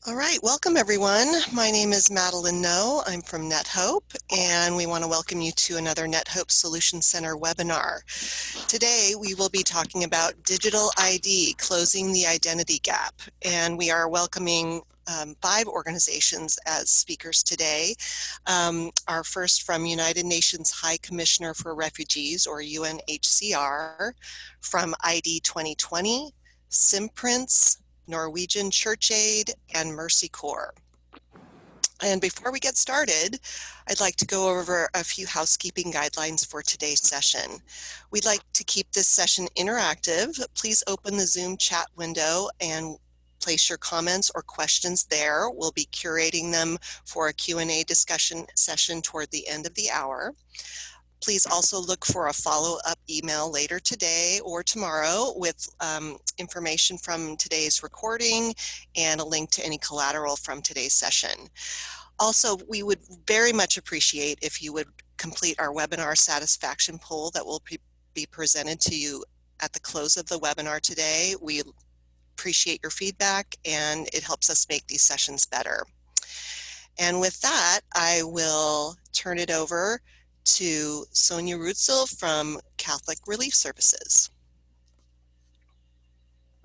All right, welcome everyone. My name is Madeline No. I'm from NetHope, and we want to welcome you to another NetHope Solutions Center webinar. Today, we will be talking about digital ID, closing the identity gap, and we are welcoming 5 organizations as speakers today. Our first from United Nations High Commissioner for Refugees, or UNHCR, from ID 2020, Simprints, Norwegian Church Aid, and Mercy Corps. And before we get started, I'd like to go over a few housekeeping guidelines for today's session. We'd like to keep this session interactive. Please open the Zoom chat window and place your comments or questions there. We'll be curating them for a Q&A discussion session toward the end of the hour. Please also look for a follow-up email later today or tomorrow with information from today's recording and a link to any collateral from today's session. Also, we would very much appreciate if you would complete our webinar satisfaction poll that will be presented to you at the close of the webinar today. We appreciate your feedback, and it helps us make these sessions better. And with that, I will turn it over to Sonia Rutzel from Catholic Relief Services.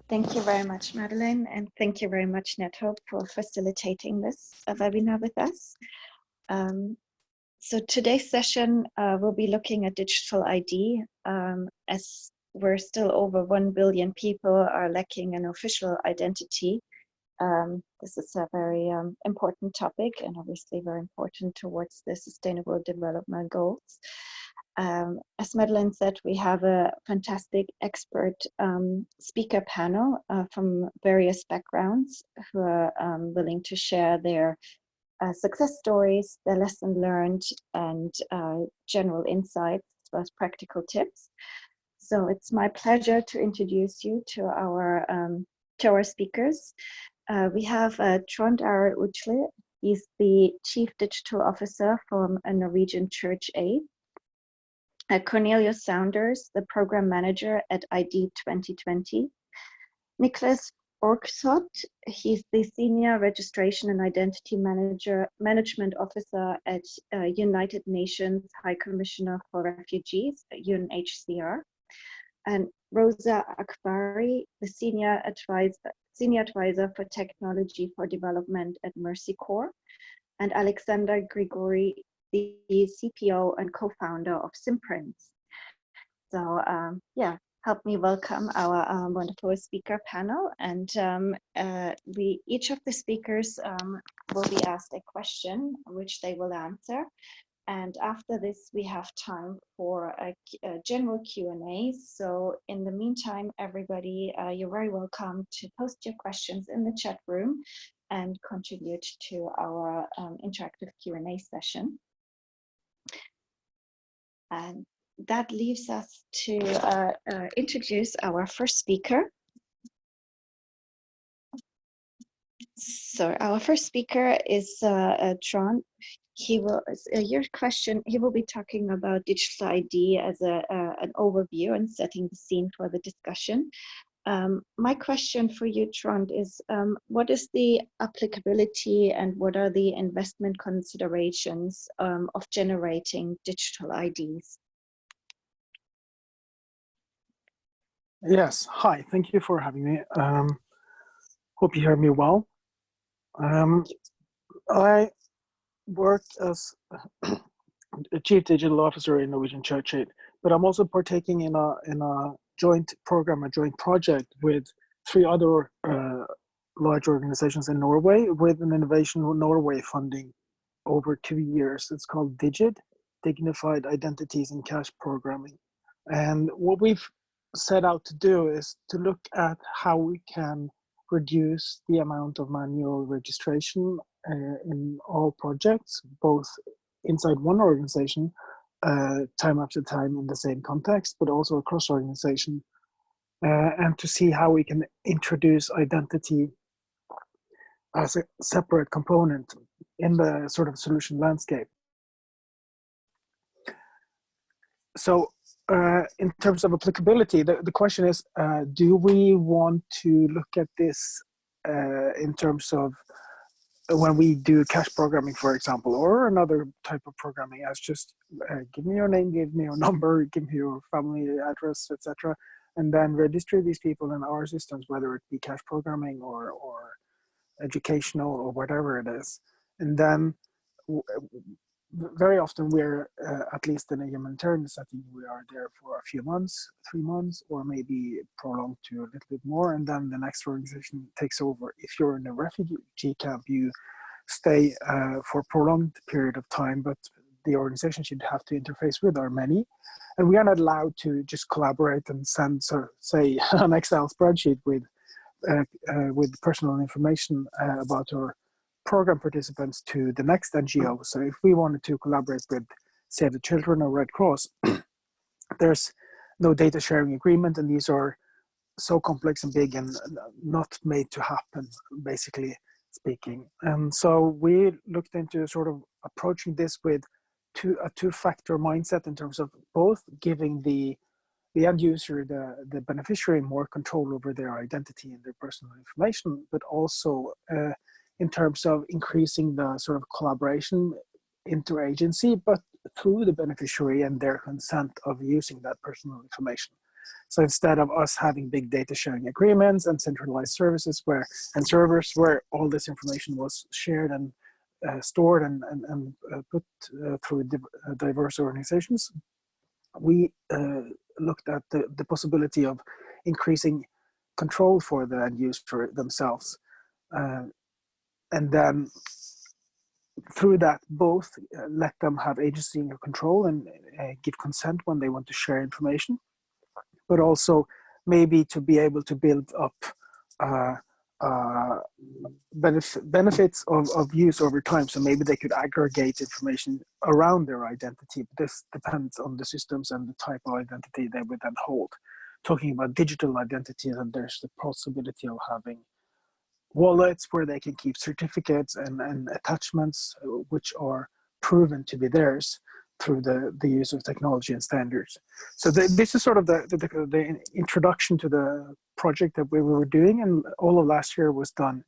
Thank you very much, Madeline, and thank you very much, NetHope, for facilitating this webinar with us. So today's session will be looking at digital ID, as we're still over 1 billion people are lacking an official identity. This is a very important topic and obviously very important towards the Sustainable Development Goals. As Madeline said, we have a fantastic expert speaker panel from various backgrounds who are willing to share their success stories, their lesson learned, and general insights as well as practical tips. So it's my pleasure to introduce you to our speakers. We have Trond Are Utle. He's the Chief Digital Officer from a Norwegian Church Aid. Cornelius Saunders, the Program Manager at ID 2020. Nicholas Orksot, he's the Senior Registration and Identity Management Officer at United Nations High Commissioner for Refugees, UNHCR. And Rosa Akbari, the Senior Advisor for Technology for Development at Mercy Corps, and Alexander Grigori, the CPO and co-founder of Simprints. So yeah, help me welcome our wonderful speaker panel. And each of the speakers will be asked a question which they will answer. And after this, we have time for a general Q&A. So in the meantime, everybody, you're very welcome to post your questions in the chat room and contribute to our interactive Q&A session. And that leaves us to introduce our first speaker. So our first speaker is Trond. He will be talking about digital ID as an overview and setting the scene for the discussion. My question for you, Trond, is what is the applicability and what are the investment considerations of generating digital IDs? Yes, hi, thank you for having me. Hope you hear me well. I worked as a Chief Digital Officer in Norwegian Church Aid, but I'm also partaking in a joint program, a joint project with 3 other large organizations in Norway with an Innovation Norway funding over 2 years. It's called DIGIT, Dignified Identities in Cash Programming. And what we've set out to do is to look at how we can reduce the amount of manual registration in all projects, both inside one organization, time after time in the same context, but also across organization, and to see how we can introduce identity as a separate component in the sort of solution landscape. So in terms of applicability, the question is, do we want to look at this in terms of when we do cache programming, for example, or another type of programming, as just give me your name, give me your number, give me your family address, etc., and then register these people in our systems, whether it be cache programming or educational or whatever it is. And then very often we're, at least in a humanitarian setting, we are there for a few months, 3 months, or maybe prolonged to a little bit more, and then the next organization takes over. If you're in a refugee camp, you stay for a prolonged period of time, but the organizations you'd have to interface with are many, and we are not allowed to just collaborate and send, say, an Excel spreadsheet with personal information about our program participants to the next NGO. So if we wanted to collaborate with Save the Children or Red Cross, there's no data sharing agreement, and these are so complex and big and not made to happen, basically speaking. And so we looked into sort of approaching this with a two-factor mindset in terms of both giving the end user, the beneficiary, more control over their identity and their personal information, but also in terms of increasing the sort of collaboration interagency, but through the beneficiary and their consent of using that personal information. So instead of us having big data sharing agreements and centralized services and servers where all this information was shared and stored and put through diverse organizations, we looked at the possibility of increasing control for the end user themselves. And then through that, both let them have agency and control and give consent when they want to share information, but also maybe to be able to build up benefits of use over time. So maybe they could aggregate information around their identity. This depends on the systems and the type of identity they would then hold. Talking about digital identity, then there's the possibility of having wallets where they can keep certificates and attachments which are proven to be theirs through the use of technology and standards. So this is sort of the introduction to the project that we were doing, and all of last year was done,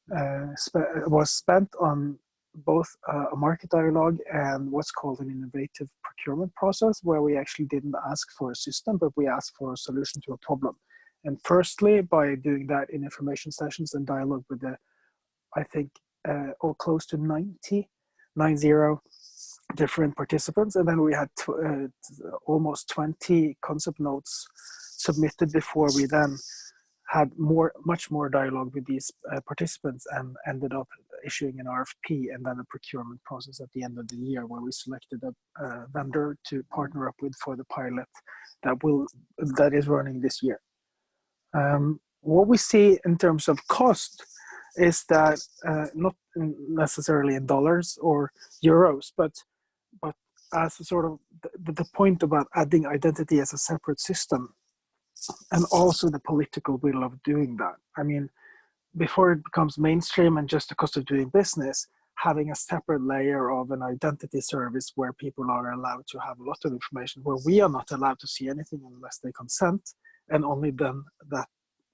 was spent on both a market dialogue and what's called an innovative procurement process, where we actually didn't ask for a system, but we asked for a solution to a problem. And firstly, by doing that in information sessions and dialogue with I think, or close to 90 different participants. And then we had almost 20 concept notes submitted before we then had much more dialogue with these participants and ended up issuing an RFP and then a procurement process at the end of the year, where we selected a vendor to partner up with for the pilot that is running this year. What we see in terms of cost is that not necessarily in dollars or euros, but as a sort of the point about adding identity as a separate system, and also the political will of doing that. I mean, before it becomes mainstream and just the cost of doing business, having a separate layer of an identity service where people are allowed to have a lot of information, where we are not allowed to see anything unless they consent, and only then that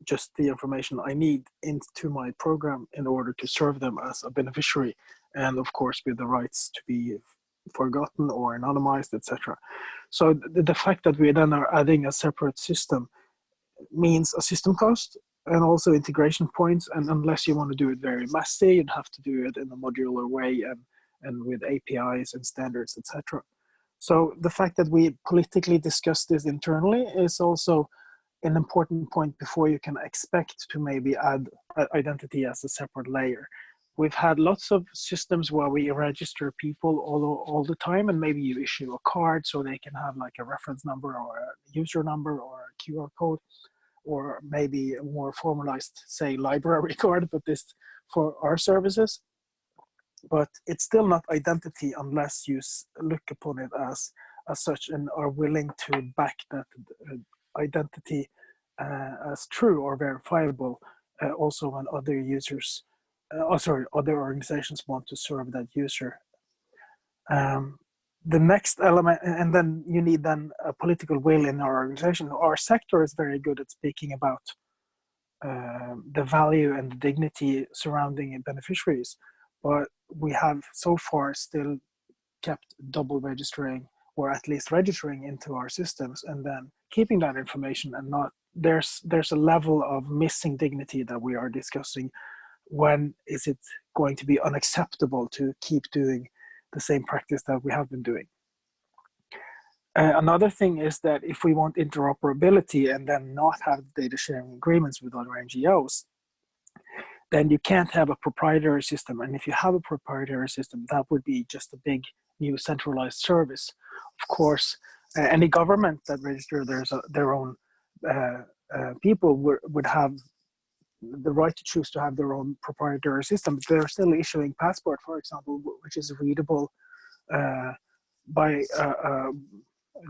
just the information I need into my program in order to serve them as a beneficiary, and of course with the rights to be forgotten or anonymized, etc. So the fact that we then are adding a separate system means a system cost and also integration points, and unless you want to do it very messy, you'd have to do it in a modular way and with APIs and standards, etc. So the fact that we politically discuss this internally is also an important point before you can expect to maybe add identity as a separate layer. We've had lots of systems where we register people all the time, and maybe you issue a card so they can have like a reference number or a user number or a QR code, or maybe a more formalized, say, library card, but this for our services. But it's still not identity unless you look upon it as such and are willing to back that identity as true or verifiable, also when other users, other organizations want to serve that user. The next element, and then you need then a political will in our organization. Our sector is very good at speaking about the value and the dignity surrounding beneficiaries. But we have so far still kept double registering, or at least registering into our systems and then keeping that information, and not there's a level of missing dignity that we are discussing. When is it going to be unacceptable to keep doing the same practice that we have been doing? Another thing is that if we want interoperability and then not have data sharing agreements with other NGOs, then you can't have a proprietary system. And if you have a proprietary system, that would be just a big new centralized service. Of course, any government that registers their own people would have the right to choose to have their own proprietary system. But they're still issuing passport, for example, which is readable by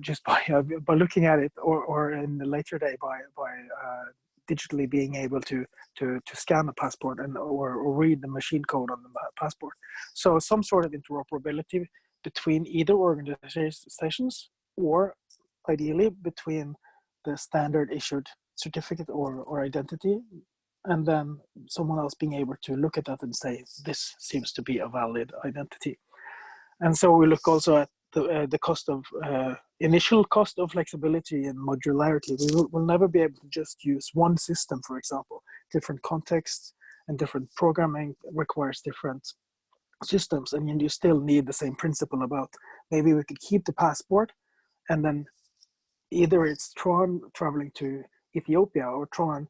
just by looking at it, or in the later day by digitally being able to scan a passport and or read the machine code on the passport. So some sort of interoperability between either organizations, or ideally between the standard issued certificate or identity, and then someone else being able to look at that and say, this seems to be a valid identity. And so we look also at the cost of initial cost of flexibility and modularity. We'll never be able to just use one system, for example. Different contexts and different programming requires different systems, and you still need the same principle about maybe we could keep the passport, and then either it's Tron traveling to Ethiopia or Tron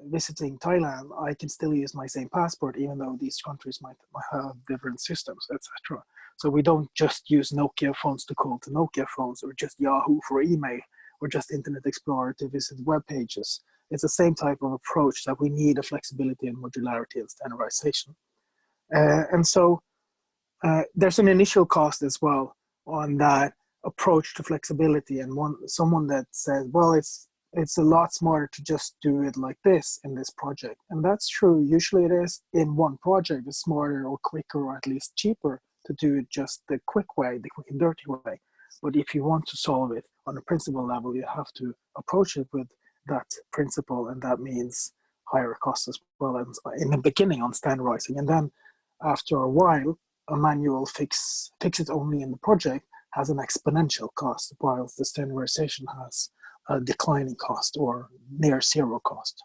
visiting Thailand, I can still use my same passport, even though these countries might have different systems, etc. So we don't just use Nokia phones to call to Nokia phones, or just Yahoo for email, or just Internet Explorer to visit web pages. It's the same type of approach that we need, a flexibility and modularity and standardization. And so there's an initial cost as well on that approach to flexibility, and someone that says, well, it's a lot smarter to just do it like this in this project. And that's true. Usually it is in one project. It's smarter or quicker, or at least cheaper, to do it just the quick way, the quick and dirty way. But if you want to solve it on a principle level, you have to approach it with that principle, and that means higher costs as well. And in the beginning on standardizing, and then after a while, a manual fix it only in the project has an exponential cost, while the standardization has a declining cost or near zero cost.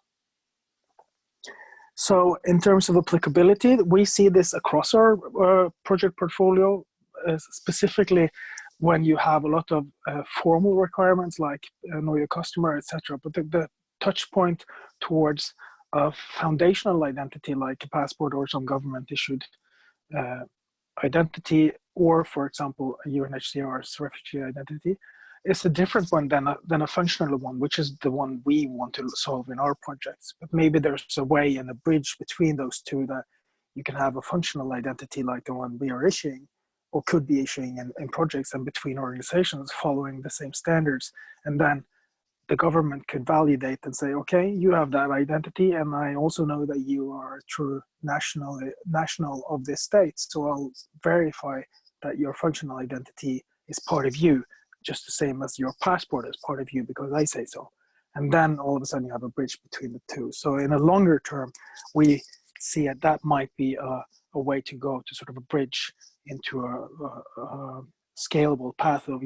So in terms of applicability, we see this across our project portfolio, specifically when you have a lot of formal requirements like know your customer, etc. But the touch point towards a foundational identity like a passport or some government issued identity, or for example, a UNHCR's refugee identity, is a different one than a functional one, which is the one we want to solve in our projects. But maybe there's a way and a bridge between those two, that you can have a functional identity like the one we are issuing, or could be issuing in projects and between organizations following the same standards. And then the government could validate and say, okay, you have that identity, and I also know that you are a true national of this state, so I'll verify that your functional identity is part of you, just the same as your passport is part of you because I say so. And then all of a sudden you have a bridge between the two. So in a longer term, we see that might be a way to go, to sort of a bridge into a scalable path of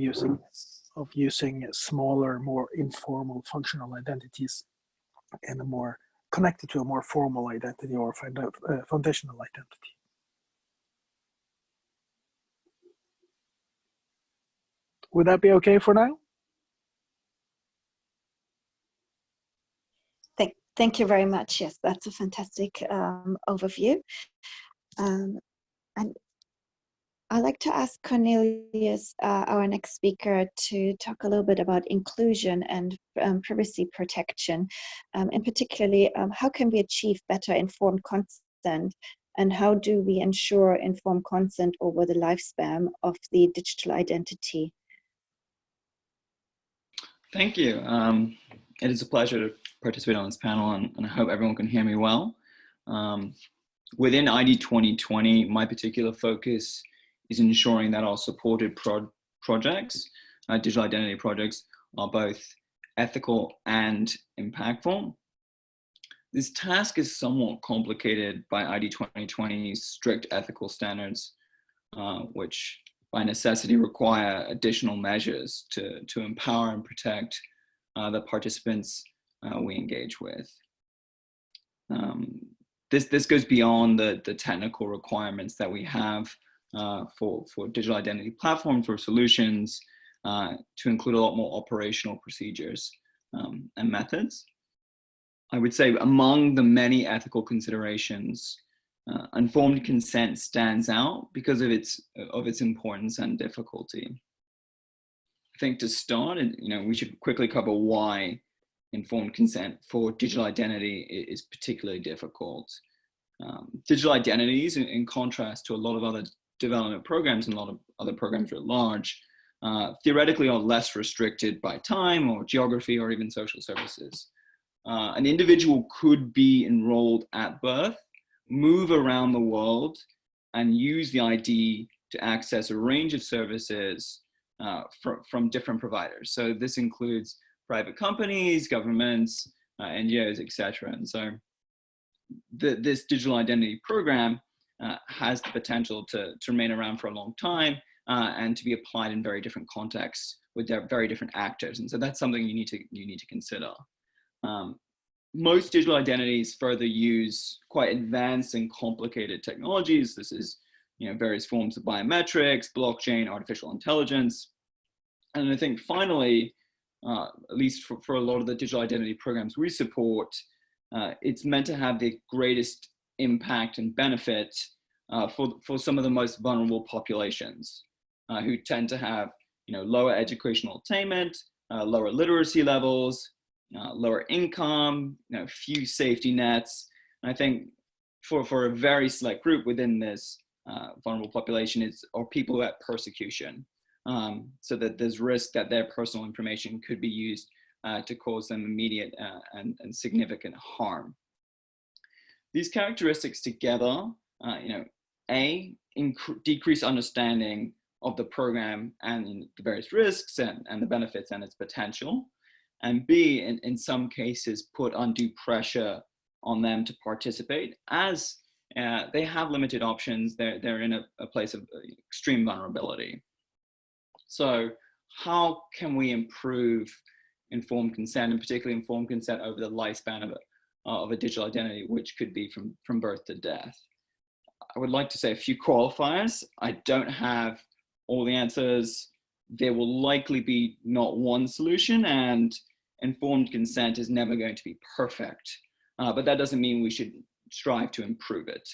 using smaller, more informal functional identities and a more connected to a more formal identity or foundational identity. Would that be okay for now? Thank you very much. Yes, that's a fantastic overview. And I'd like to ask Cornelius, our next speaker, to talk a little bit about inclusion and privacy protection. And particularly, how can we achieve better informed consent, and how do we ensure informed consent over the lifespan of the digital identity? Thank you. It is a pleasure to participate on this panel, and I hope everyone can hear me well. Within ID 2020, my particular focus is ensuring that our supported projects, digital identity projects, are both ethical and impactful. This task is somewhat complicated by ID 2020's strict ethical standards, which by necessity require additional measures to empower and protect the participants we engage with. This goes beyond the technical requirements that we have for digital identity platforms or solutions to include a lot more operational procedures and methods. I would say among the many ethical considerations, informed consent stands out because of its importance and difficulty. I think to start, we should quickly cover why informed consent for digital identity is particularly difficult. Digital identities, in contrast to a lot of other development programs and a lot of other programs at large, theoretically are less restricted by time or geography or even social services. An individual could be enrolled at birth, move around the world, and use the ID to access a range of services from different providers. So this includes private companies, governments, NGOs, etc. And so this digital identity program has the potential to remain around for a long time and to be applied in very different contexts with very different actors. And so that's something you need to consider. Most digital identities further use quite advanced and complicated technologies. This is, various forms of biometrics, blockchain, artificial intelligence. And I think finally, at least for a lot of the digital identity programs we support, it's meant to have the greatest impact and benefit for some of the most vulnerable populations who tend to have, lower educational attainment, lower literacy levels, lower income, few safety nets. And I think for a very select group within this vulnerable population are people at persecution. So that there's risk that their personal information could be used to cause them immediate and significant harm. These characteristics together, decrease understanding of the program and the various risks and the benefits and its potential, and B, in some cases, put undue pressure on them to participate as they have limited options. They're in a place of extreme vulnerability. So how can we improve informed consent, and particularly informed consent over the lifespan of a digital identity, which could be from birth to death? I would like to say a few qualifiers. I don't have all the answers. There will likely be not one solution, and informed consent is never going to be perfect. But that doesn't mean we should strive to improve it.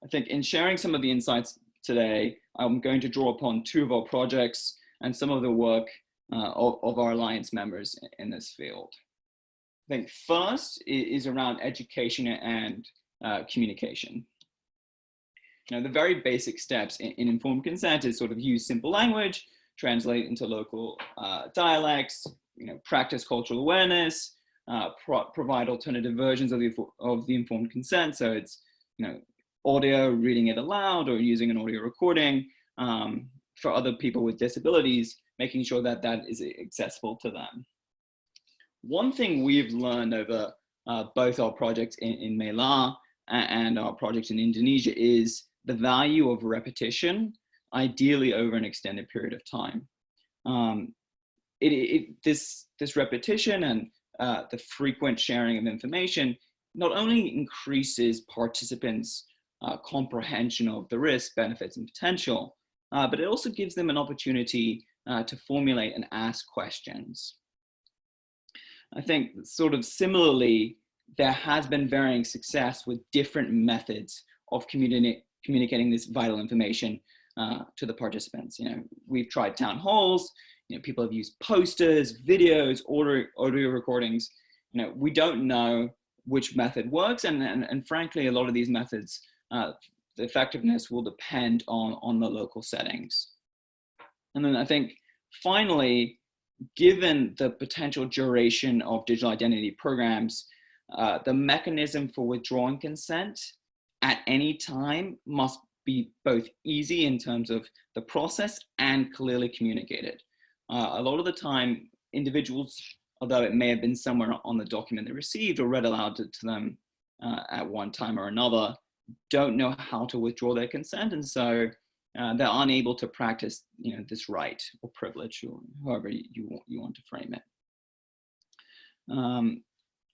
I think in sharing some of the insights today, I'm going to draw upon two of our projects and some of the work of our Alliance members in this field. I think first is around education and communication. The very basic steps in informed consent is sort of use simple language, translate into local dialects, practice cultural awareness, provide alternative versions of the informed consent. So it's, audio, reading it aloud, or using an audio recording for other people with disabilities, making sure that that is accessible to them. One thing we've learned over both our projects in Mela and our project in Indonesia is the value of repetition, ideally over an extended period of time. This repetition and the frequent sharing of information not only increases participants' comprehension of the risk, benefits, and potential, but it also gives them an opportunity to formulate and ask questions. I think sort of similarly, there has been varying success with different methods of communicating this vital information to the participants. We've tried town halls, people have used posters, videos, audio recordings. We don't know which method works, and frankly, a lot of these methods, the effectiveness will depend on the local settings. And then I think finally, given the potential duration of digital identity programs, the mechanism for withdrawing consent at any time must be both easy in terms of the process and clearly communicated. A lot of the time, individuals although it may have been somewhere on the document they received or read aloud to them at one time or another, don't know how to withdraw their consent, and so they're unable to practice, this right or privilege, or however you want to frame it.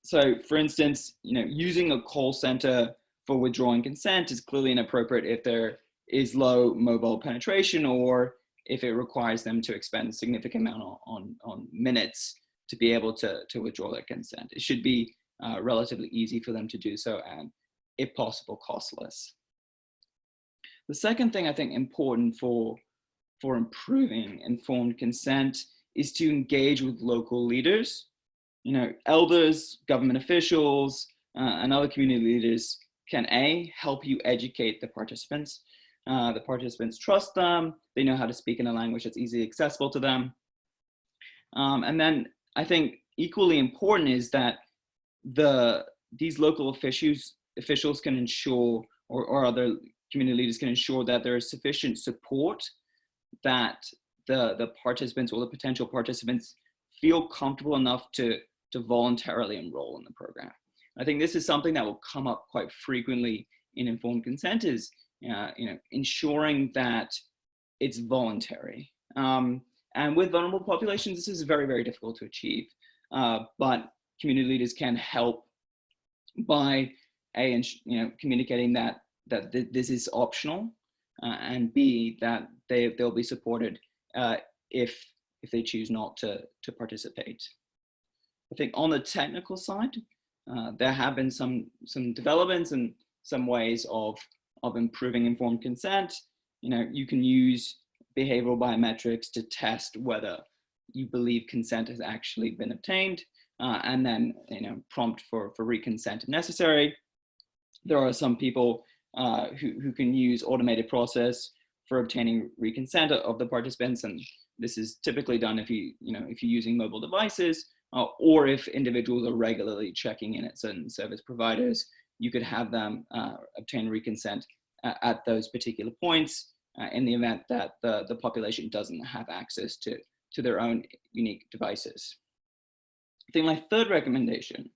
So, for instance, using a call center for withdrawing consent is clearly inappropriate if there is low mobile penetration, or if it requires them to expend a significant amount on minutes to be able to withdraw their consent. It should be relatively easy for them to do so, and if possible, costless. The second thing I think important for improving informed consent is to engage with local leaders. Elders, government officials, and other community leaders can help you educate the participants. The participants trust them. They know how to speak in a language that's easily accessible to them. And then I think equally important is that these local officials can ensure, or other community leaders can ensure, that there is sufficient support, that the participants or the potential participants feel comfortable enough to voluntarily enroll in the program. I think this is something that will come up quite frequently in informed consent, is ensuring that it's voluntary. And with vulnerable populations, this is very, very difficult to achieve. But community leaders can help by communicating that this is optional, and B, that they'll be supported if they choose not to participate. I think on the technical side, there have been some developments and some ways of improving informed consent. You can use behavioral biometrics to test whether you believe consent has actually been obtained, and then prompt for reconsent if necessary. There are some people who can use automated process for obtaining reconsent of the participants, and this is typically done if you're using mobile devices, or if individuals are regularly checking in at certain service providers. You could have them obtain reconsent at those particular points in the event that the population doesn't have access to their own unique devices. I think my third recommendation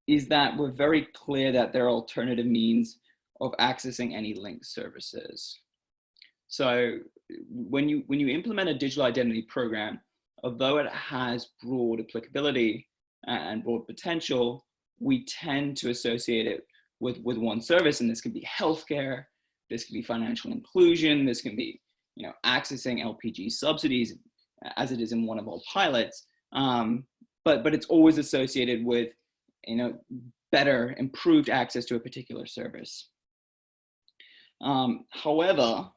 is that we're very clear that there are alternative means of accessing any linked services. So when you implement a digital identity program, although it has broad applicability and broad potential, we tend to associate it with one service, and this can be healthcare, this can be financial inclusion, this can be accessing LPG subsidies, as it is in one of our pilots, but it's always associated with better, improved access to a particular service. However,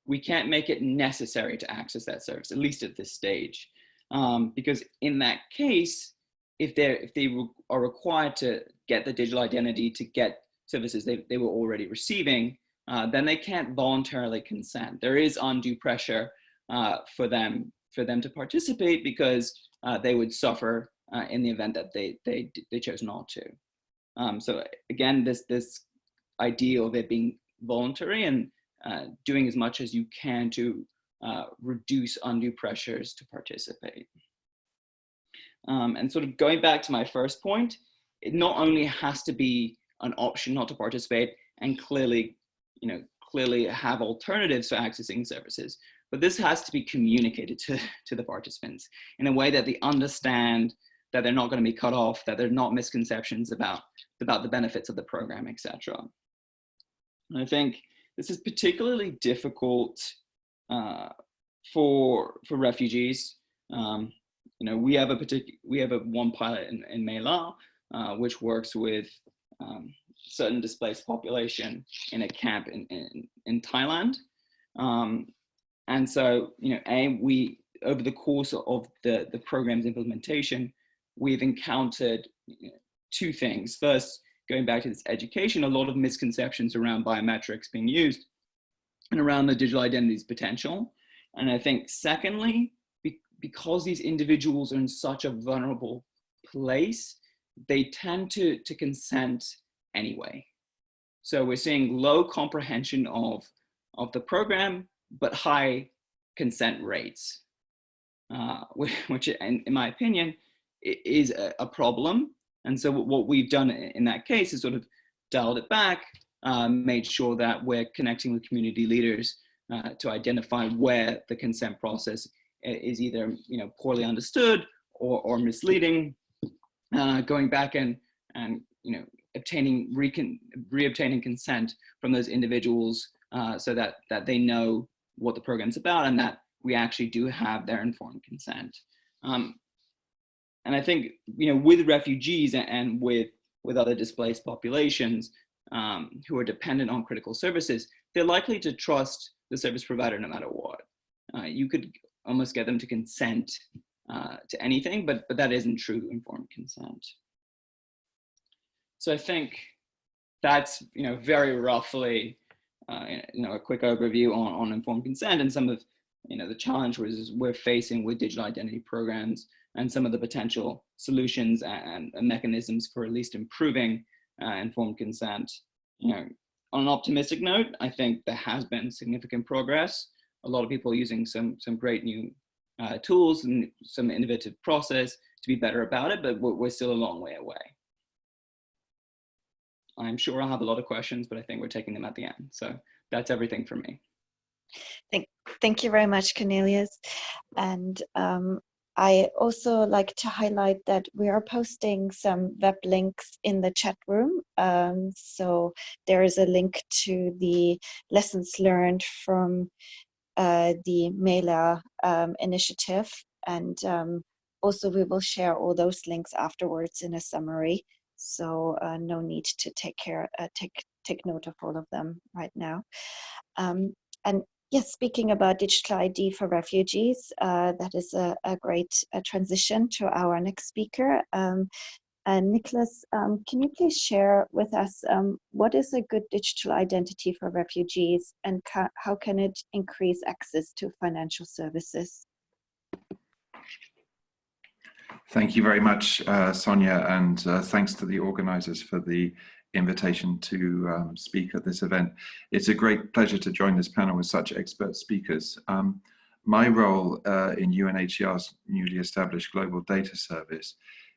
we can't make it necessary to access that service, at least at this stage, because in that case, if they are required to get the digital identity to get services they were already receiving, then they can't voluntarily consent. There is undue pressure for them to participate, because they would suffer in the event that they chose not to. So again, this idea of it being voluntary and doing as much as you can to reduce undue pressures to participate. And sort of going back to my first point, it not only has to be an option not to participate and clearly have alternatives for accessing services, but this has to be communicated to the participants in a way that they understand that they're not going to be cut off, that there are not misconceptions about the benefits of the program, etc. And I think this is particularly difficult for refugees. We have one pilot in Mela, which works with certain displaced population in a camp in Thailand. And so, we, over the course of the program's implementation, we've encountered two things. First, going back to this education, a lot of misconceptions around biometrics being used and around the digital identity's potential. And I think secondly, because these individuals are in such a vulnerable place, they tend to consent anyway. So we're seeing low comprehension of the program, but high consent rates. which in my opinion, is a problem. And so what we've done in that case is sort of dialed it back, made sure that we're connecting with community leaders to identify where the consent process is either poorly understood or misleading, going back and reobtaining consent from those individuals so that they know what the program's about and that we actually do have their informed consent. And I think with refugees and with other displaced populations who are dependent on critical services, they're likely to trust the service provider no matter what. You could almost get them to consent to anything, but that isn't true informed consent. So I think that's very roughly a quick overview on informed consent and some of the challenges we're facing with digital identity programs and some of the potential solutions and mechanisms for at least improving informed consent. On an optimistic note, I think there has been significant progress. A lot of people are using some great new tools and some innovative process to be better about it, but we're still a long way away. I'm sure I'll have a lot of questions, but I think we're taking them at the end. So that's everything for me. Thank you very much, Cornelius. And I also like to highlight that we are posting some web links in the chat room. So there is a link to the lessons learned from the MELA initiative. And also we will share all those links afterwards in a summary. So no need to take note of all of them right now. And yes, speaking about digital ID for refugees, that is a great transition to our next speaker. Nicholas, can you please share with us what is a good digital identity for refugees and how can it increase access to financial services? Thank you very much, Sonia, and thanks to the organizers for the invitation to speak at this event. It's a great pleasure to join this panel with such expert speakers. My role in UNHCR's newly established Global Data Service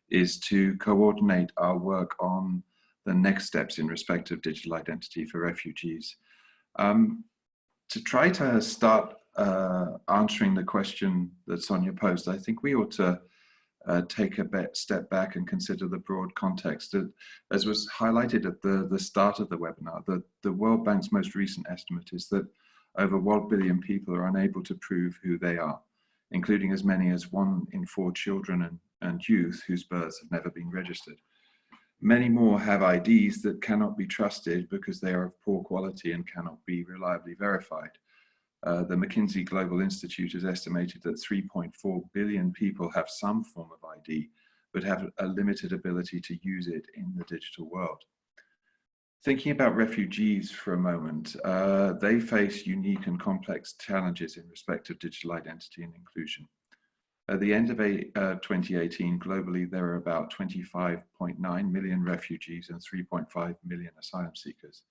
is to coordinate our work on the next steps in respect of digital identity for refugees. To try to start answering the question that Sonia posed, I think we ought to take a step back and consider the broad context. As was highlighted at the start of the webinar, the World Bank's most recent estimate is that over 1 billion people are unable to prove who they are, including as many as 1 in 4 children and youth whose births have never been registered. Many more have IDs that cannot be trusted because they are of poor quality and cannot be reliably verified. The McKinsey Global Institute has estimated that 3.4 billion people have some form of ID, but have a limited ability to use it in the digital world. Thinking about refugees for a moment, they face unique and complex challenges in respect of digital identity and inclusion. At the end of 2018, globally, there are about 25.9 million refugees and 3.5 million asylum seekers.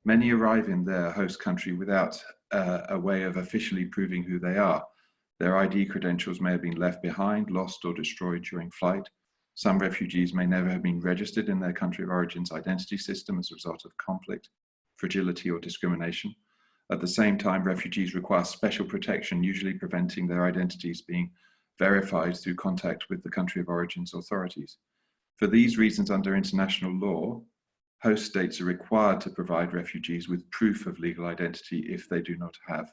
Many arrive in their host country without a way of officially proving who they are. Their ID credentials may have been left behind, lost, or destroyed during flight. Some refugees may never have been registered in their country of origin's identity system as a result of conflict, fragility, or discrimination. At the same time, refugees require special protection, usually preventing their identities being verified through contact with the country of origin's authorities. For these reasons, under international law, host states are required to provide refugees with proof of legal identity if they do not have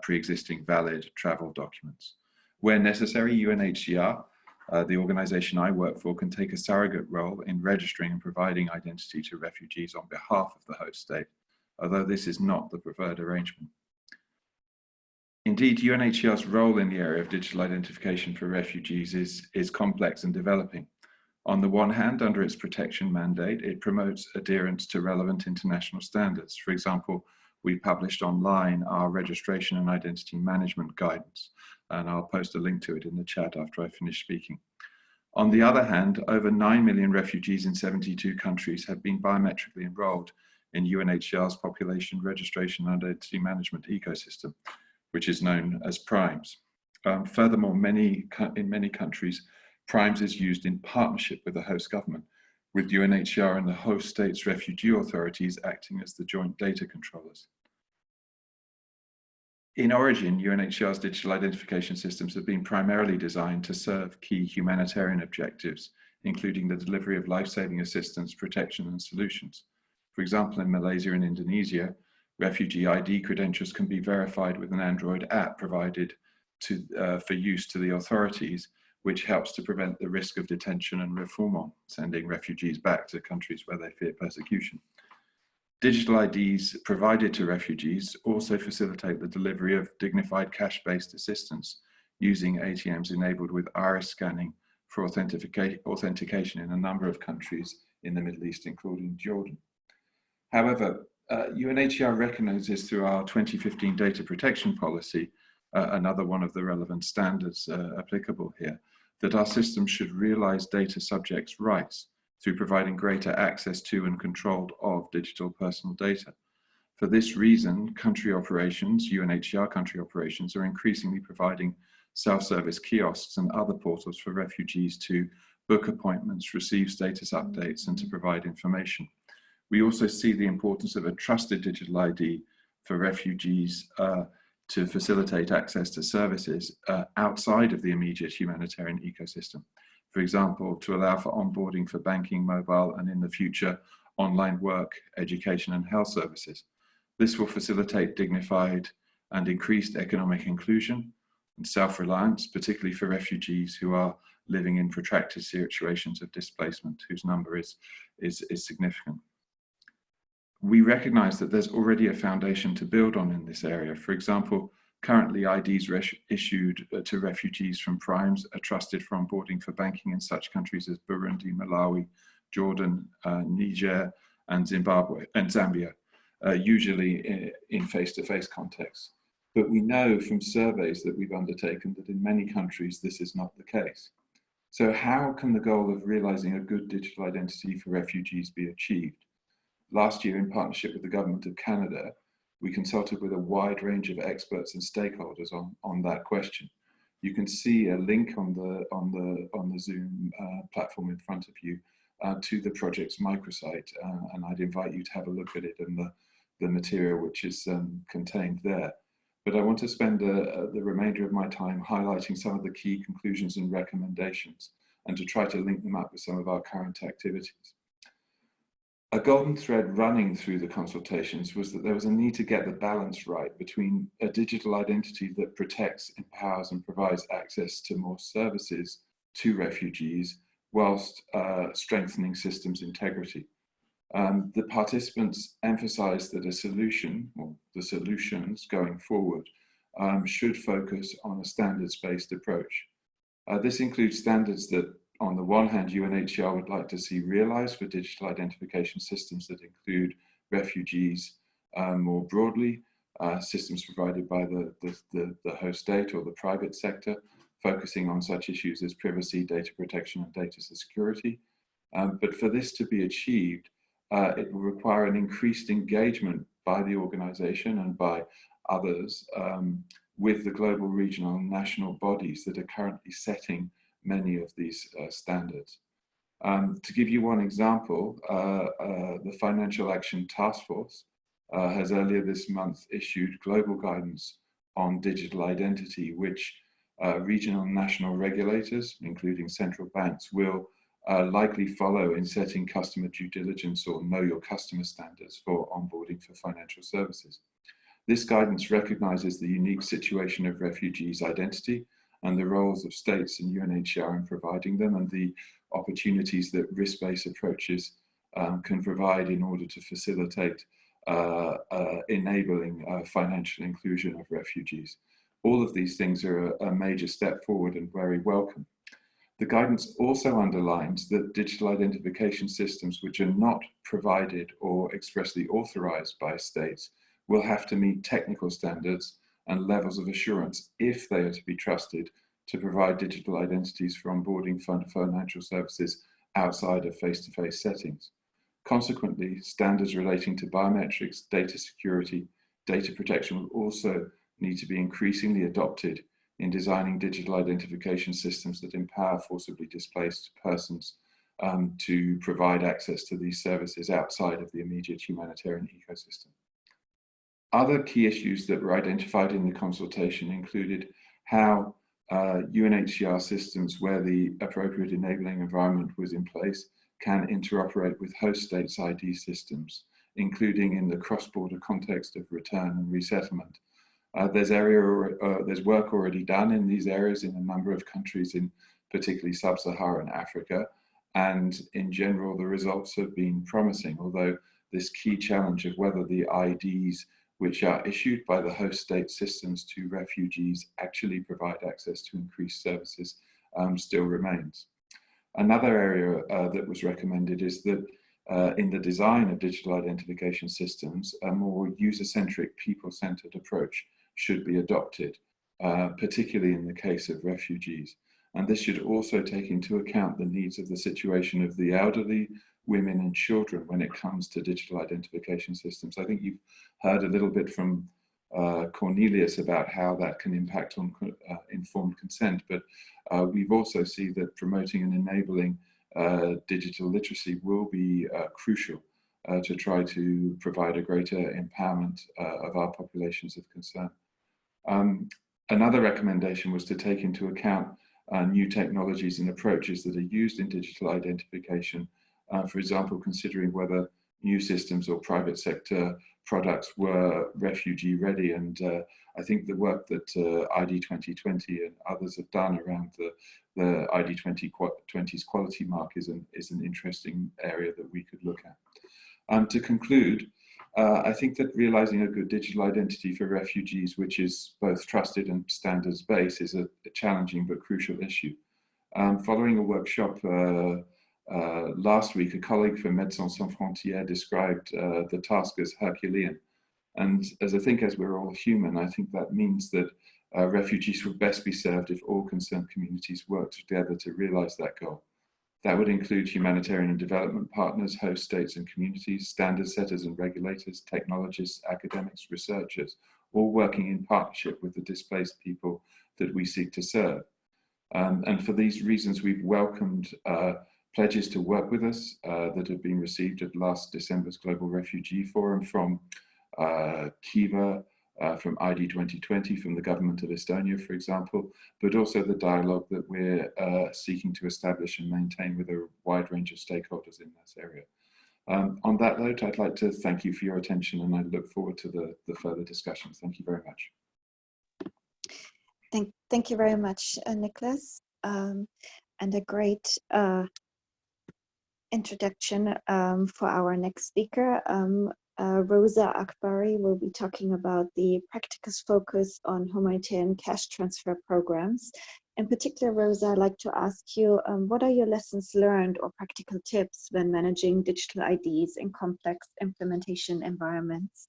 pre-existing valid travel documents. Where necessary, UNHCR, the organization I work for, can take a surrogate role in registering and providing identity to refugees on behalf of the host state, although this is not the preferred arrangement. Indeed, UNHCR's role in the area of digital identification for refugees is complex and developing. On the one hand, under its protection mandate, it promotes adherence to relevant international standards. For example, we published online our registration and identity management guidance, and I'll post a link to it in the chat after I finish speaking. On the other hand, over 9 million refugees in 72 countries have been biometrically enrolled in UNHCR's population registration and identity management ecosystem, which is known as PRIMES. Furthermore, in many countries, PRIMES is used in partnership with the host government, with UNHCR and the host state's refugee authorities acting as the joint data controllers. In origin, UNHCR's digital identification systems have been primarily designed to serve key humanitarian objectives, including the delivery of life-saving assistance, protection, and solutions. For example, in Malaysia and Indonesia, refugee ID credentials can be verified with an Android app provided for use to the authorities, which helps to prevent the risk of detention and refoulement, sending refugees back to countries where they fear persecution. Digital IDs provided to refugees also facilitate the delivery of dignified cash-based assistance using ATMs enabled with iris scanning for authentication in a number of countries in the Middle East, including Jordan. However, UNHCR recognizes through our 2015 data protection policy, another one of the relevant standards applicable here, that our system should realize data subjects' rights through providing greater access to and control of digital personal data. For this reason, country operations, UNHCR country operations, are increasingly providing self-service kiosks and other portals for refugees to book appointments, receive status updates, and to provide information. We also see the importance of a trusted digital ID for refugees to facilitate access to services outside of the immediate humanitarian ecosystem. For example, to allow for onboarding for banking, mobile, and in the future, online work, education, and health services. This will facilitate dignified and increased economic inclusion and self-reliance, particularly for refugees who are living in protracted situations of displacement, whose number is significant. We recognize that there's already a foundation to build on in this area. For example, currently IDs issued to refugees from PRIMES are trusted for onboarding for banking in such countries as Burundi, Malawi, Jordan, Niger, and Zimbabwe and Zambia, usually in face-to-face contexts. But we know from surveys that we've undertaken that in many countries this is not the case. So how can the goal of realizing a good digital identity for refugees be achieved? Last year, in partnership with the Government of Canada, we consulted with a wide range of experts and stakeholders on that question. You can see a link on the Zoom platform in front of you to the project's microsite, and I'd invite you to have a look at it and the material which is contained there. But I want to spend the remainder of my time highlighting some of the key conclusions and recommendations, and to try to link them up with some of our current activities. A golden thread running through the consultations was that there was a need to get the balance right between a digital identity that protects, empowers, and provides access to more services to refugees, whilst strengthening systems integrity. The participants emphasized that a solution, or the solutions going forward, should focus on a standards-based approach. This includes standards that, on the one hand, UNHCR would like to see realized for digital identification systems that include refugees more broadly, systems provided by the host state or the private sector, focusing on such issues as privacy, data protection, and data security. But for this to be achieved, it will require an increased engagement by the organization and by others with the global, regional, and national bodies that are currently setting many of these standards. To give you one example, the Financial Action Task Force has earlier this month issued global guidance on digital identity, which regional and national regulators, including central banks, will likely follow in setting customer due diligence or know your customer standards for onboarding for financial services. This guidance recognizes the unique situation of refugees' identity and the roles of states and UNHCR in providing them, and the opportunities that risk-based approaches can provide in order to facilitate enabling financial inclusion of refugees. All of these things are a major step forward and very welcome. The guidance also underlines that digital identification systems which are not provided or expressly authorized by states will have to meet technical standards and levels of assurance if they are to be trusted to provide digital identities for onboarding financial services outside of face-to-face settings. Consequently, standards relating to biometrics, data security, data protection will also need to be increasingly adopted in designing digital identification systems that empower forcibly displaced persons to provide access to these services outside of the immediate humanitarian ecosystem. Other key issues that were identified in the consultation included how UNHCR systems where the appropriate enabling environment was in place can interoperate with host states' ID systems, including in the cross-border context of return and resettlement. There's work already done in these areas in a number of countries in particularly sub-Saharan Africa, and in general the results have been promising, although this key challenge of whether the IDs which are issued by the host state systems to refugees actually provide access to increased services still remains. Another area that was recommended is that in the design of digital identification systems, a more user-centric, people-centered approach should be adopted, particularly in the case of refugees. And this should also take into account the needs of the situation of the elderly, women and children when it comes to digital identification systems. I think you've heard a little bit from Cornelius about how that can impact on informed consent, but we've also seen that promoting and enabling digital literacy will be crucial to try to provide a greater empowerment of our populations of concern. Another recommendation was to take into account new technologies and approaches that are used in digital identification. For example, considering whether new systems or private sector products were refugee ready. And I think the work that ID 2020 and others have done around the ID 2020's quality mark is an interesting area that we could look at. To conclude, I think that realizing a good digital identity for refugees, which is both trusted and standards-based, is a challenging but crucial issue. Following a workshop last week, a colleague from Médecins Sans Frontières described the task as Herculean. And as we're all human, I think that means that refugees would best be served if all concerned communities work together to realize that goal. That would include humanitarian and development partners, host states and communities, standard setters and regulators, technologists, academics, researchers, all working in partnership with the displaced people that we seek to serve. And for these reasons, we've welcomed pledges to work with us that have been received at last December's Global Refugee Forum from Kiva, from ID 2020, from the government of Estonia, for example, but also the dialogue that we're seeking to establish and maintain with a wide range of stakeholders in this area. On that note, I'd like to thank you for your attention, and I look forward to the further discussions. Thank you very much. Thank you very much, Nicholas, and a great introduction for our next speaker. Rosa Akbari will be talking about the practice focus on humanitarian cash transfer programs. In particular, Rosa, I'd like to ask you, what are your lessons learned or practical tips when managing digital IDs in complex implementation environments?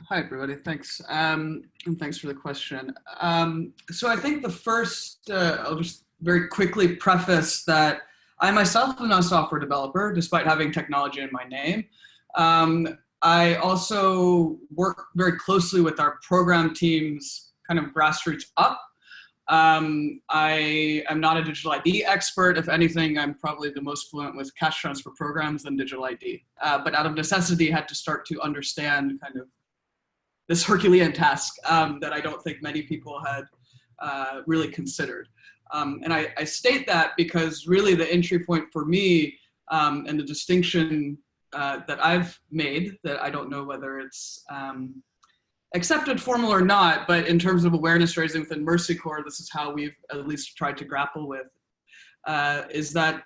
Hi, everybody. Thanks. And thanks for the question. So I think the first, I'll just very quickly preface that I myself am not a software developer, despite having technology in my name. I also work very closely with our program teams, kind of grassroots up. I am not a digital ID expert. If anything, I'm probably the most fluent with cash transfer programs than digital ID. But out of necessity, I had to start to understand kind of this Herculean task that I don't think many people had really considered. And I state that because really the entry point for me and the distinction that I've made, that I don't know whether it's accepted formal or not, but in terms of awareness raising within Mercy Corps, this is how we've at least tried to grapple with, is that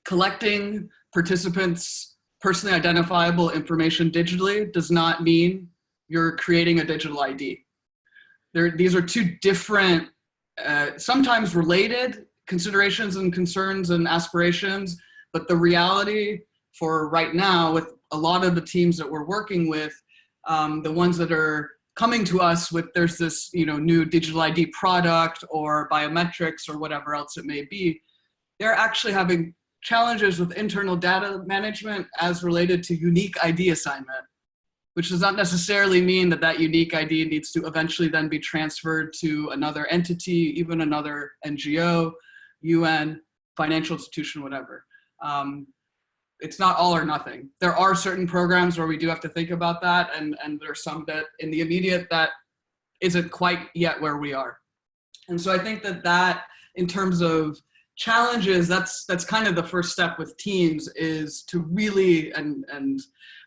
collecting participants' personally identifiable information digitally does not mean you're creating a digital ID. These are two different, sometimes related considerations and concerns and aspirations, but the reality for right now with a lot of the teams that we're working with, the ones that are coming to us with there's this new digital ID product or biometrics or whatever else it may be, they're actually having challenges with internal data management as related to unique ID assignment. which does not necessarily mean that that unique ID needs to eventually then be transferred to another entity, even another NGO, UN, financial institution, whatever. It's not all or nothing. There are certain programs where we do have to think about that, and there's some that in the immediate that isn't quite yet where we are. And so I think that in terms of challenges, that's kind of the first step with teams, is to really, and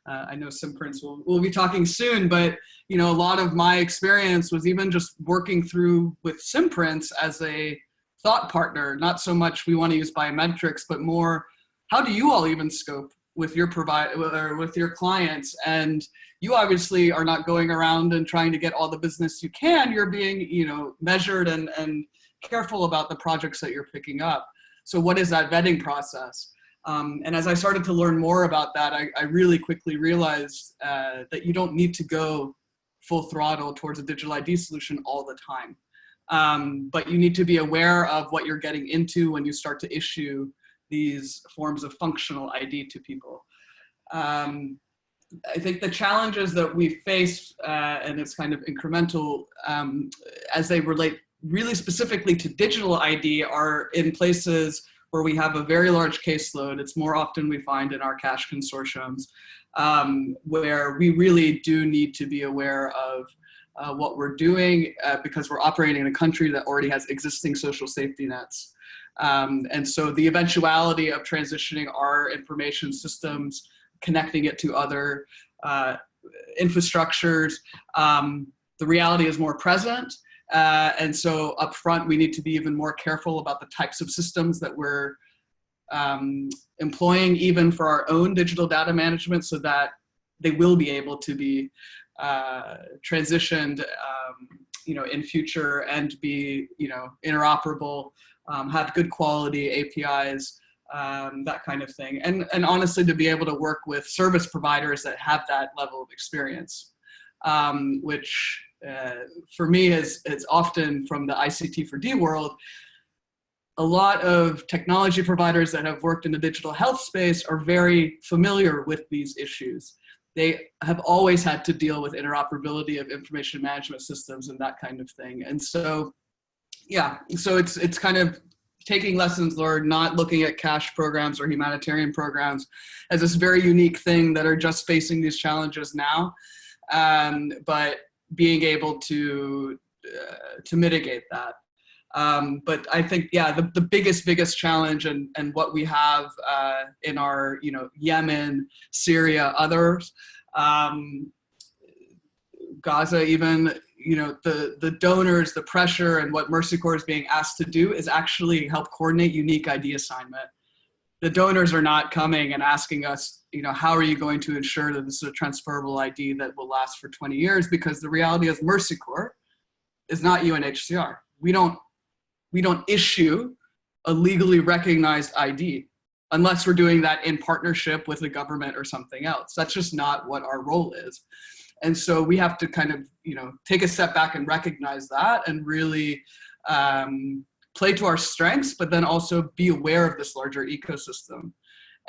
I know Sim Prince will be talking soon, but a lot of my experience was even just working through with Sim Prince as a thought partner, not so much we want to use biometrics, but more, how do you all even scope with your provider or with your clients? And you obviously are not going around and trying to get all the business you can. You're being, measured and careful about the projects that you're picking up. So what is that vetting process? And as I started to learn more about that, I really quickly realized that you don't need to go full throttle towards a digital ID solution all the time. But you need to be aware of what you're getting into when you start to issue these forms of functional ID to people. I think the challenges that we face, and it's kind of incremental, as they relate really specifically to digital ID, are in places where we have a very large caseload. It's more often we find in our cash consortiums, where we really do need to be aware of what we're doing, because we're operating in a country that already has existing social safety nets. And so the eventuality of transitioning our information systems, connecting it to other infrastructures, the reality is more present. And so up front, we need to be even more careful about the types of systems that we're employing, even for our own digital data management, so that they will be able to be transitioned in future and be interoperable, have good quality APIs, that kind of thing. And honestly, to be able to work with service providers that have that level of experience, which for me is often from the ICT for D world. A lot of technology providers that have worked in the digital health space are very familiar with these issues. They have always had to deal with interoperability of information management systems and that kind of thing. And so, yeah, so it's kind of taking lessons learned, not looking at cash programs or humanitarian programs as this very unique thing that are just facing these challenges now, but being able to mitigate that. But I think, yeah, the biggest challenge and what we have in our, Yemen, Syria, others, Gaza even, the donors, the pressure, and what Mercy Corps is being asked to do is actually help coordinate unique ID assignment. The donors are not coming and asking us, how are you going to ensure that this is a transferable ID that will last for 20 years? Because the reality is Mercy Corps is not UNHCR. We don't issue a legally recognized ID unless we're doing that in partnership with the government or something else. That's just not what our role is. And so we have to kind of, take a step back and recognize that and really play to our strengths, but then also be aware of this larger ecosystem.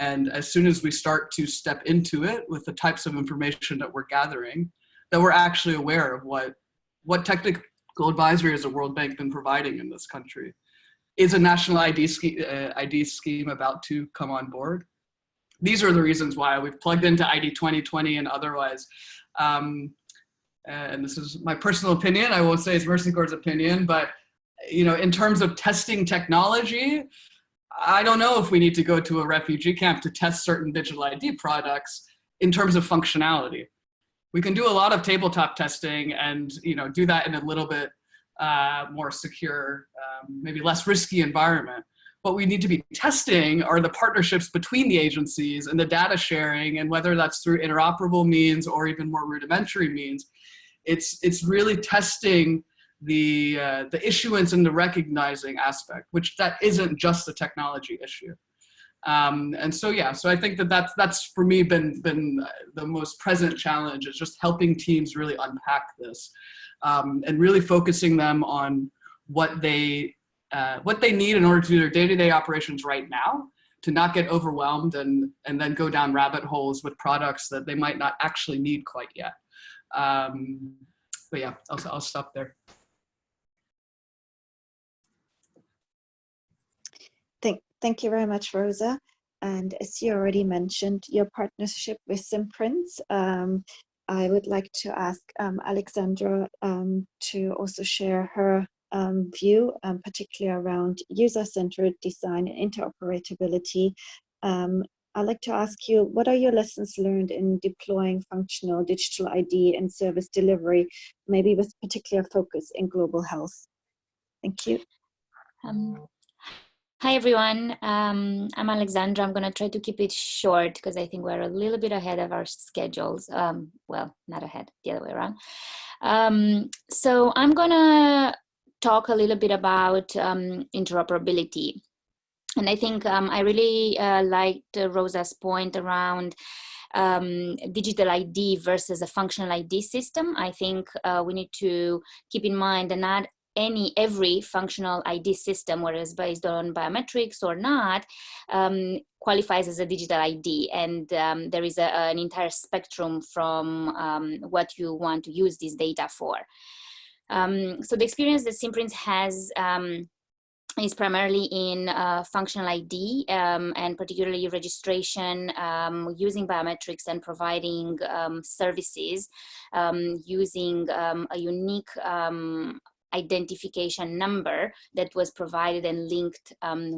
And as soon as we start to step into it with the types of information that we're gathering, that we're actually aware of what technical advisory has the World Bank been providing in this country. Is a national ID scheme about to come on board? These are the reasons why we've plugged into ID 2020 and otherwise. And this is my personal opinion. I won't say it's Mercy Corps' opinion, but in terms of testing technology, I don't know if we need to go to a refugee camp to test certain digital ID products in terms of functionality. We can do a lot of tabletop testing and do that in a little bit more secure, maybe less risky environment. What we need to be testing are the partnerships between the agencies and the data sharing, and whether that's through interoperable means or even more rudimentary means. It's really testing the issuance and the recognizing aspect, which that isn't just a technology issue. And so, yeah, so I think that's for me been the most present challenge, is just helping teams really unpack this, and really focusing them on what they need in order to do their day-to-day operations right now, to not get overwhelmed and then go down rabbit holes with products that they might not actually need quite yet. But yeah, I'll stop there. Thank you very much, Rosa. And as you already mentioned, your partnership with Simprints, I would like to ask Alexandra to also share her view, particularly around user-centered design and interoperability. I'd like to ask you, what are your lessons learned in deploying functional digital ID and service delivery, maybe with particular focus in global health? Thank you. Hi everyone, I'm Alexandra. I'm going to try to keep it short because I think we're a little bit ahead of our schedules. Well, not ahead, the other way around. So I'm going to talk a little bit about interoperability. And I think I really liked Rosa's point around digital ID versus a functional ID system. I think we need to keep in mind that not every functional ID system, whether it's based on biometrics or not, qualifies as a digital ID. And there is an entire spectrum from what you want to use this data for. So the experience that Simprints has is primarily in functional ID and particularly registration using biometrics and providing services using a unique identification number that was provided and linked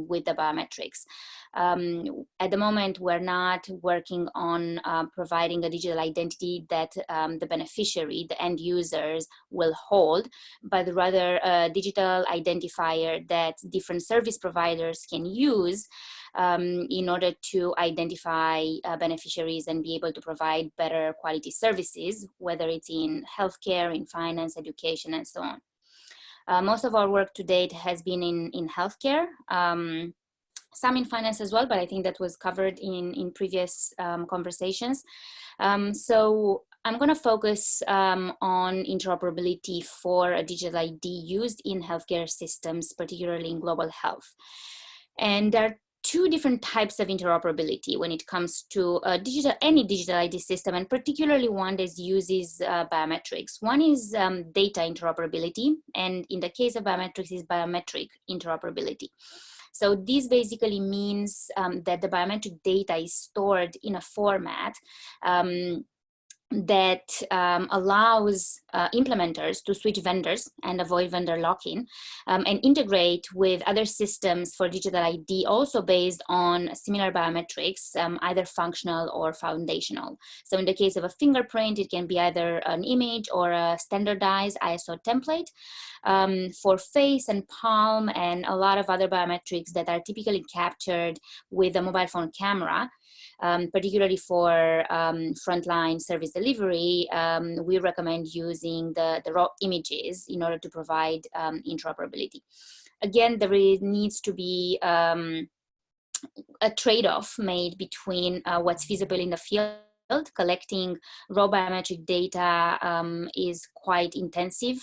with the biometrics. At the moment, we're not working on providing a digital identity that the beneficiary, the end users, will hold, but rather a digital identifier that different service providers can use in order to identify beneficiaries and be able to provide better quality services, whether it's in healthcare, in finance, education, and so on. Most of our work to date has been in healthcare, some in finance as well, but I think that was covered in previous conversations. So I'm going to focus on interoperability for a digital ID used in healthcare systems, particularly in global health. And there are two different types of interoperability when it comes to any digital ID system, and particularly one that uses biometrics. One is data interoperability, and in the case of biometrics is biometric interoperability. So this basically means that the biometric data is stored in a format that allows implementers to switch vendors and avoid vendor lock-in and integrate with other systems for digital ID also based on similar biometrics, either functional or foundational. So in the case of a fingerprint, it can be either an image or a standardized ISO template. For face and palm and a lot of other biometrics that are typically captured with a mobile phone camera, particularly for frontline service delivery, we recommend using the raw images in order to provide interoperability. Again, there needs to be a trade-off made between what's feasible in the field. Collecting raw biometric data is quite intensive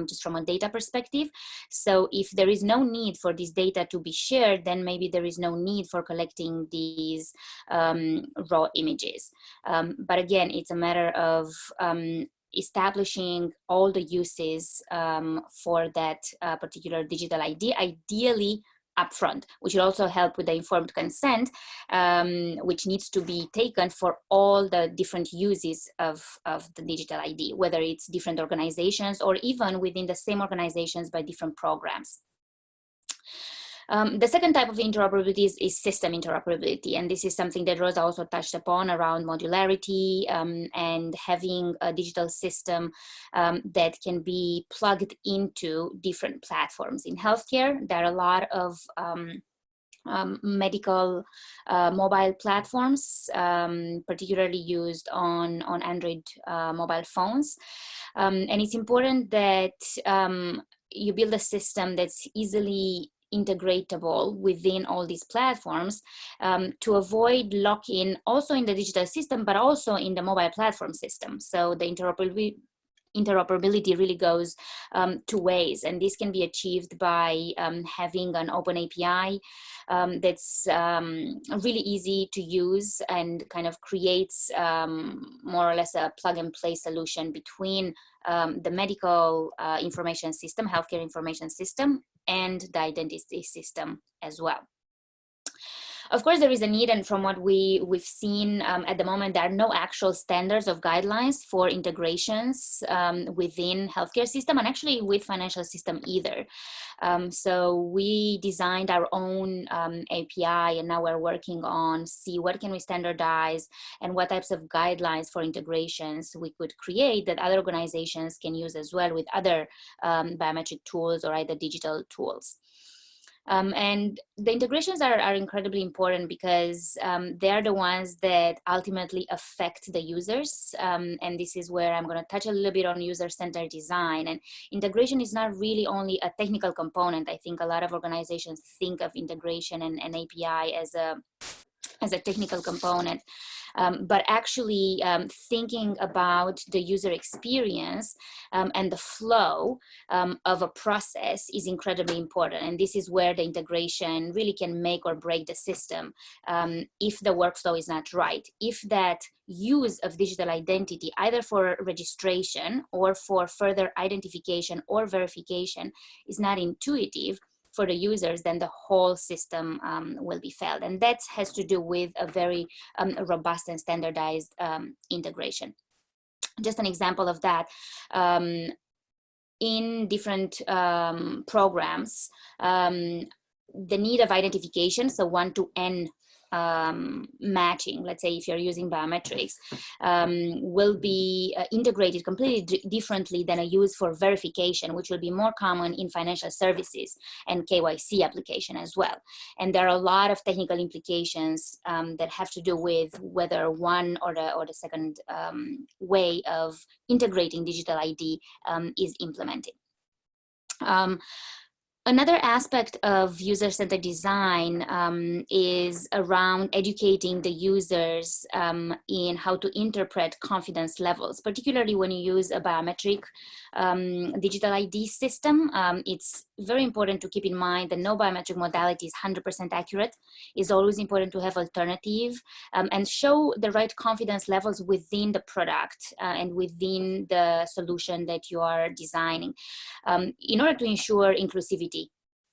just from a data perspective. So if there is no need for this data to be shared, then maybe there is no need for collecting these raw images. But again, it's a matter of establishing all the uses for that particular digital ID, ideally upfront, which will also help with the informed consent, which needs to be taken for all the different uses of the digital ID, whether it's different organizations or even within the same organizations by different programs. The second type of interoperability is system interoperability, and this is something that Rosa also touched upon around modularity and having a digital system that can be plugged into different platforms. In healthcare, there are a lot of medical mobile platforms, particularly used on Android mobile phones. And it's important that you build a system that's easily integratable within all these platforms to avoid lock-in also in the digital system, but also in the mobile platform system. So the interoperability really goes two ways, and this can be achieved by having an open API that's really easy to use and kind of creates more or less a plug-and-play solution between the medical information system, healthcare information system, and the identity system as well. Of course, there is a need, and from what we've seen at the moment, there are no actual standards of guidelines for integrations within healthcare system, and actually with financial system either. So we designed our own API, and now we're working on see what can we standardize and what types of guidelines for integrations we could create that other organizations can use as well with other biometric tools or either digital tools. And the integrations are incredibly important because they're the ones that ultimately affect the users. And this is where I'm going to touch a little bit on user-centered design. And integration is not really only a technical component. I think a lot of organizations think of integration and API as a technical component, but actually thinking about the user experience and the flow of a process is incredibly important. And this is where the integration really can make or break the system if the workflow is not right. If that use of digital identity, either for registration or for further identification or verification, is not intuitive for the users, then the whole system will be failed. And that has to do with a very robust and standardized integration. Just an example of that, in different programs, the need of identification, so 1 to N matching, let's say if you're using biometrics, will be integrated completely differently than a use for verification, which will be more common in financial services and KYC application as well. And there are a lot of technical implications that have to do with whether one or the second way of integrating digital ID is implemented. Another aspect of user-centered design is around educating the users in how to interpret confidence levels, particularly when you use a biometric digital ID system. It's very important to keep in mind that no biometric modality is 100% accurate. It's always important to have alternative and show the right confidence levels within the product and within the solution that you are designing in order to ensure inclusivity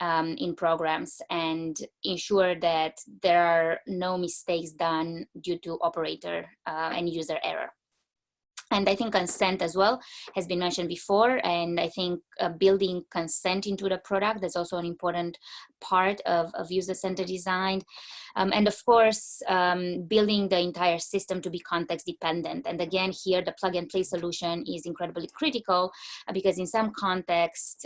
in programs and ensure that there are no mistakes done due to operator and user error. And I think consent as well has been mentioned before, and I think building consent into the product is also an important part of user-centered design. And of course, building the entire system to be context dependent. And again, here the plug and play solution is incredibly critical because in some contexts,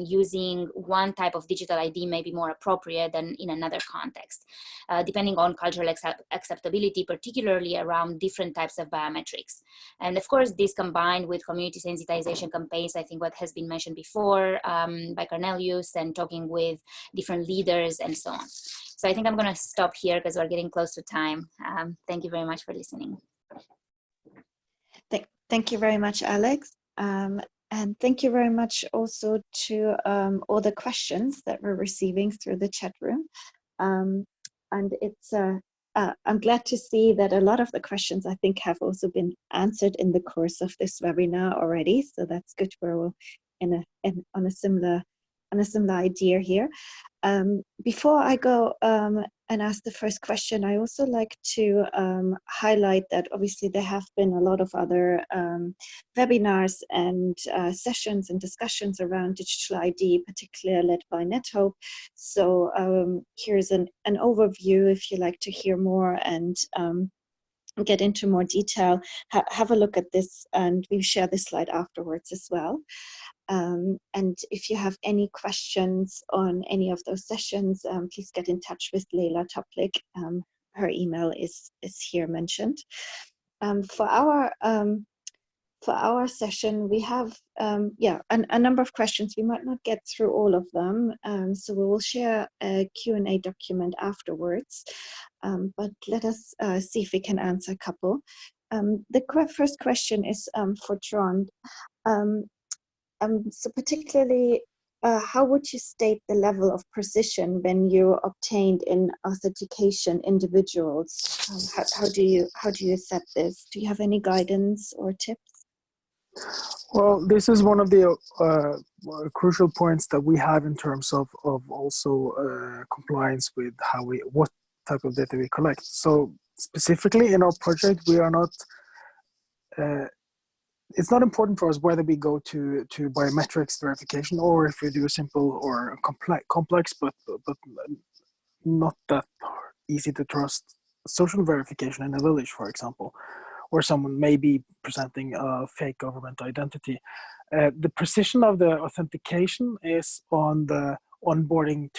using one type of digital ID may be more appropriate than in another context, depending on cultural acceptability, particularly around different types of biometrics. And of course, this combined with community sensitization campaigns, I think what has been mentioned before by Cornelius, and talking with different leaders and so on. So I think I'm going to stop here because we're getting close to time. Thank you very much for listening. Thank you very much, Alex. And thank you very much also to all the questions that we're receiving through the chat room. And it's I'm glad to see that a lot of the questions I think have also been answered in the course of this webinar already. So that's good. We're all on a similar idea here. Before I go and ask the first question, I also like to highlight that obviously there have been a lot of other webinars and sessions and discussions around digital ID, particularly led by NetHope. So here's an overview if you like to hear more and get into more detail. Have a look at this, and we'll share this slide afterwards as well. And if you have any questions on any of those sessions, please get in touch with Leila Toplik. Her email is here mentioned. For our session, we have a number of questions. We might not get through all of them, so we will share a Q&A document afterwards. But let us see if we can answer a couple. The first question is for John. So particularly, how would you state the level of precision when you obtained in authentication individuals? How do you set this? Do you have any guidance or tips? Well, this is one of the crucial points that we have in terms of also compliance with what type of data we collect. So specifically in our project, we are not. It's not important for us whether we go to biometrics verification or if we do a simple or complex, but not that easy to trust social verification in a village, for example, where someone may be presenting a fake government identity. The precision of the authentication is on the onboarding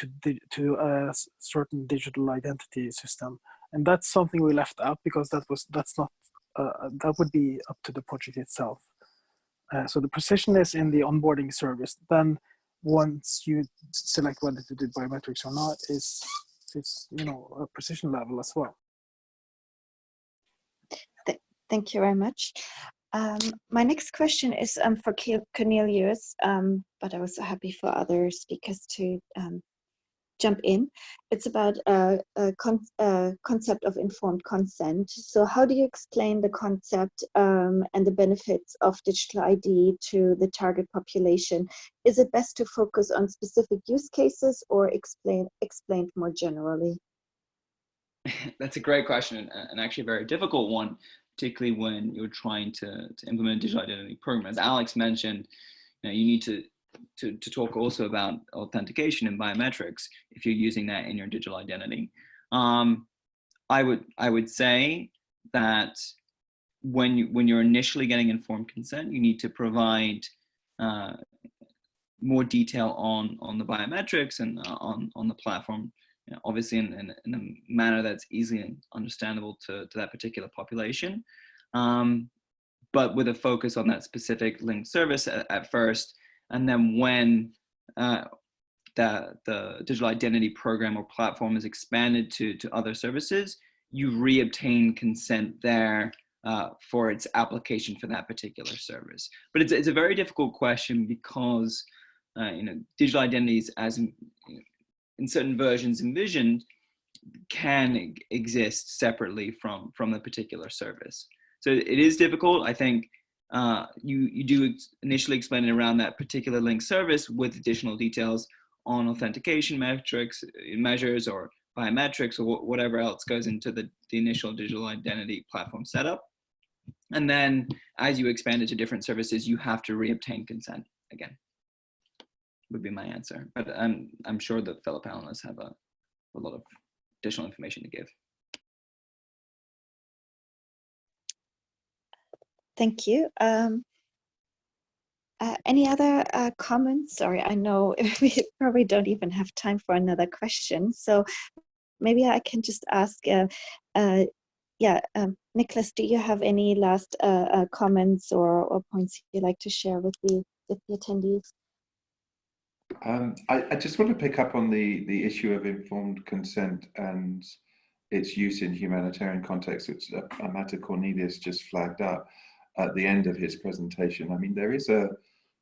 to a certain digital identity system, and that's something we left out because that's not that would be up to the project itself. So the precision is in the onboarding service. Then once you select whether to do biometrics or not, is a precision level as well. Thank you very much. My next question is for Cornelius, but I was so happy for other speakers to jump in. It's about a concept of informed consent. So how do you explain the concept and the benefits of digital ID to the target population? Is it best to focus on specific use cases or explained more generally? That's a great question, and actually a very difficult one, particularly when you're trying to implement a digital identity program. As Alex mentioned, you need to talk also about authentication and biometrics if you're using that in your digital identity. I would say that when you're initially getting informed consent, you need to provide more detail on the biometrics and on the platform, obviously in a manner that's easily understandable to that particular population, but with a focus on that specific linked service at first. And then when the digital identity program or platform is expanded to other services, you reobtain consent there for its application for that particular service. But it's a very difficult question because digital identities, as in certain versions envisioned, can exist separately from the particular service. So it is difficult. I think you do initially explain it around that particular link service with additional details on authentication measures or biometrics or whatever else goes into the initial digital identity platform setup. And then as you expand it to different services, you have to reobtain consent again, would be my answer. But I'm sure the fellow panelists have a lot of additional information to give. Thank you. Any other comments? Sorry, I know we probably don't even have time for another question. So maybe I can just ask, Nicholas, do you have any last comments or points you'd like to share with the attendees? I just want to pick up on the issue of informed consent and its use in humanitarian context, which a matter Cornelius just flagged up at the end of his presentation. I mean, there is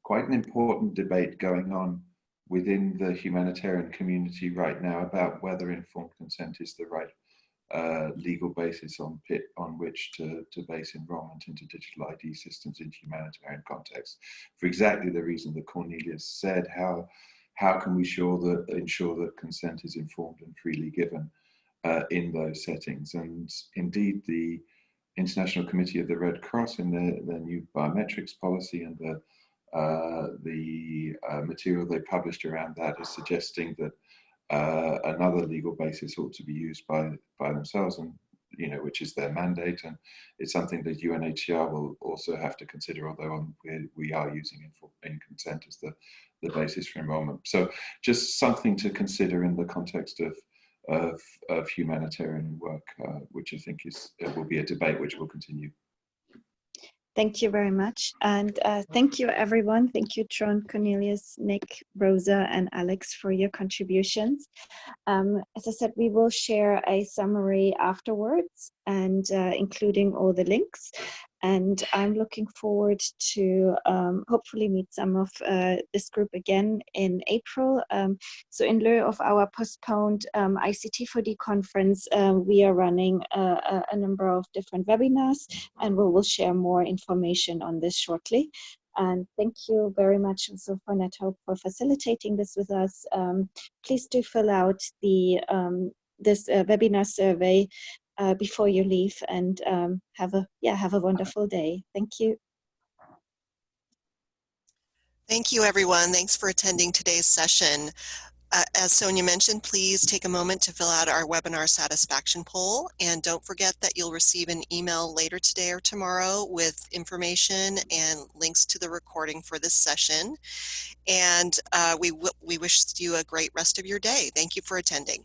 quite an important debate going on within the humanitarian community right now about whether informed consent is the right legal basis on which to base enrollment into digital ID systems in humanitarian context, for exactly the reason that Cornelius said. How can we ensure that consent is informed and freely given in those settings? And indeed, the International Committee of the Red Cross in their new biometrics policy and the material they published around that is suggesting that another legal basis ought to be used by themselves, and which is their mandate, and it's something that UNHCR will also have to consider, although we are using informed consent as the basis for enrollment. So just something to consider in the context of humanitarian work, which I think will be a debate which will continue. Thank you very much. And thank you, everyone. Thank you, Trond, Cornelius, Nick, Rosa, and Alex for your contributions. As I said, we will share a summary afterwards, and including all the links. And I'm looking forward to hopefully meet some of this group again in April. So in lieu of our postponed ICT4D conference, we are running a number of different webinars, and we will share more information on this shortly. And thank you very much also for NetHope for facilitating this with us. Please do fill out the this webinar survey before you leave, and have a wonderful day. Thank you. Thank you, everyone. Thanks for attending today's session. As Sonia mentioned, please take a moment to fill out our webinar satisfaction poll, and don't forget that you'll receive an email later today or tomorrow with information and links to the recording for this session. And we wish you a great rest of your day. Thank you for attending.